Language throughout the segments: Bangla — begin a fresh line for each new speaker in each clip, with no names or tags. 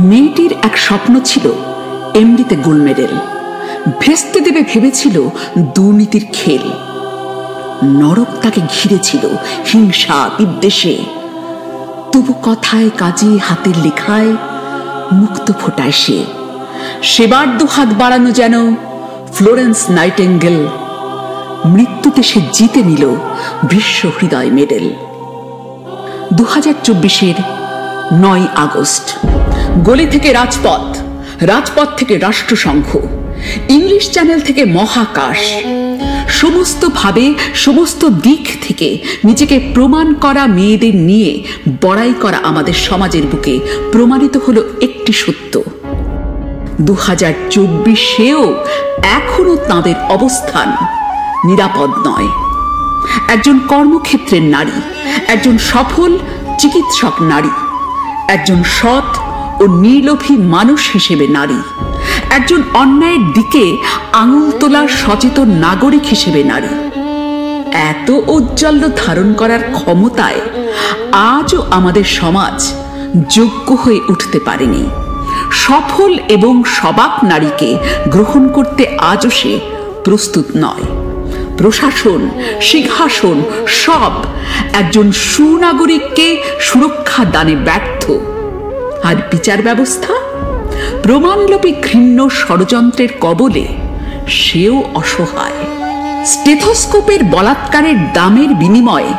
মেয়েটির এক স্বপ্ন ছিল এমডিতে গোল্ড মেডেল, ভেস্তে দেবে ভেবেছিল দুর্নীতির খেল। নরক তাকে ঘিরেছিল হিংসা বিদ্বেষে, তবু কথায় কাজে হাতের লেখায় মুক্ত ফোটায় সে। সেবার দুহাত বাড়ানো যেন ফ্লোরেন্স নাইটেঙ্গেল, মৃত্যুতে সে জিতে নিল বিশ্ব হৃদয় মেডেল। 2024-এর 9 আগস্ট গলি থেকে রাজপথ, রাজপথ থেকে রাষ্ট্রসংঘ, ইংলিশ চ্যানেল থেকে মহাকাশ, সমস্ত ভাবে সমস্ত দিক থেকে নিজেকে প্রমাণ করা মেয়েদের নিয়ে বড়াই করা আমাদের সমাজের বুকে প্রমাণিত হলো একটি সত্য, 2024-এও এখনো তাঁদের অবস্থান নিরাপদ নয়। একজন কর্মক্ষেত্রের নারী, একজন সফল চিকিৎসক নারী, একজন সৎ ও নির্লোভী মানুষ হিসেবে নারী, একজন অন্যায়ের দিকে আঙুল তোলার সচেতন নাগরিক হিসেবে নারী, এত ঔজ্জ্বল্য ধারণ করার ক্ষমতায় আজও আমাদের সমাজ যোগ্য হয়ে উঠতে পারেনি। সফল এবং সবাক নারীকে গ্রহণ করতে আজও সে প্রস্তুত নয়। প্রশাসন, সিংহাসন সব একজন সুনাগরিককে সুরক্ষা দানে ব্যর্থ। আর বিচার ব্যবস্থা প্রমাণলোপী ঘৃণ্য ষড়যন্ত্রের কবলে সেও অসহায়। স্টেথোস্কোপের বলাৎকারের দামের বিনিময়ে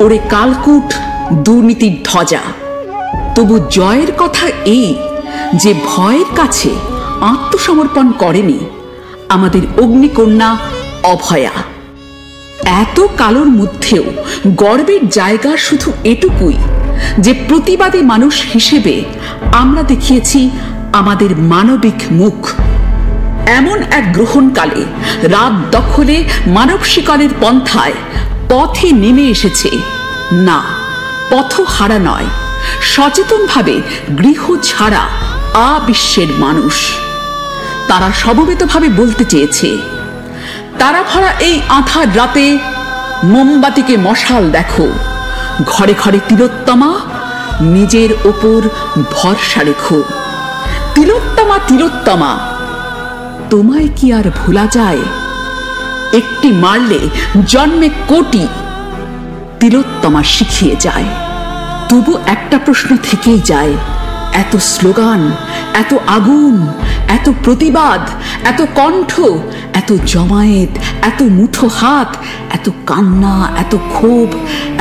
ওরে কালকুট দুর্নীতির ধ্বজা। তবু জয়ের কথা এই যে ভয়ের কাছে আত্মসমর্পণ করেনি আমাদের অগ্নিকন্যা অভয়া। এত কালোর মধ্যেও গর্বের জায়গা শুধু এটুকুই যে প্রতিবাদী মানুষ হিসেবে আমরা দেখিয়েছি আমাদের মানবিক মুখ। এমন এক গ্রহণকালে রাত দখলে মানব শিকারের পন্থায় পথে নেমে এসেছে না পথহারা নয়, সচেতনভাবে গৃহ ছাড়া আবিশ্বের মানুষ। তারা সমবেতভাবে বলতে চেয়েছে, তারা ভরা এই আঁধার রাতে মোমবাতিকে মশাল দেখো, ঘরে ঘরে তিলোত্তমা, নিজের ওপর ভরসা রেখো। তিলোত্তমা তিলোত্তমা, তোমায় কি আর ভোলা যায়? একটি মারলে জন্মে কোটি, তিলোত্তমা শিখিয়ে যায়। তবু একটা প্রশ্ন থেকেই যায়, এত স্লোগান, এত আগুন, এত প্রতিবাদ, এত কণ্ঠ, এত জমায়েত, এত মুঠো হাত, এত কান্না, এত ক্ষোভ,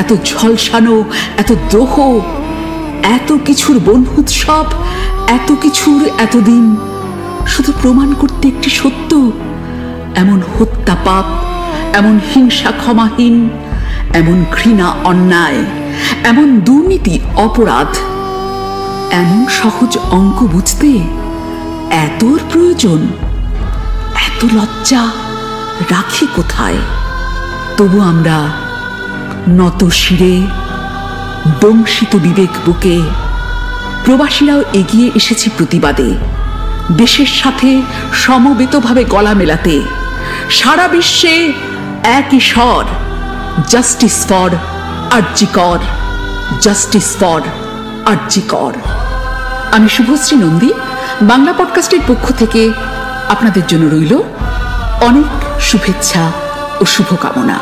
এত ঝলসানো, এত দ্রোহ, এত কিছুর বনউৎসব, এত কিছুর এতদিন শুধু প্রমাণ করতে একটি সত্য, এমন হত্যা পাপ, এমন হিংসা ক্ষমাহীন, এমন ঘৃণা অন্যায়, এমন দুর্নীতি অপরাধ, এমন সহজ অঙ্ক বুঝতে এতর প্রয়োজন, এত লজ্জা রাখি কোথায়? তবু আমরা নত শিরে, দংশিত বিবেক বুকে প্রবাসীরাও এগিয়ে এসেছি প্রতিবাদে, দেশের সাথে সমবেতভাবে গলা মেলাতে। সারা বিশ্বে একই স্বর, জাস্টিস ফর আরজি কর, জাস্টিস ফর আরজি কর। আমি শুভশ্রী নন্দী, বাংলা পডকাস্টের পক্ষ থেকে আপনাদের জন্য রইল অনেক শুভেচ্ছা ও শুভকামনা।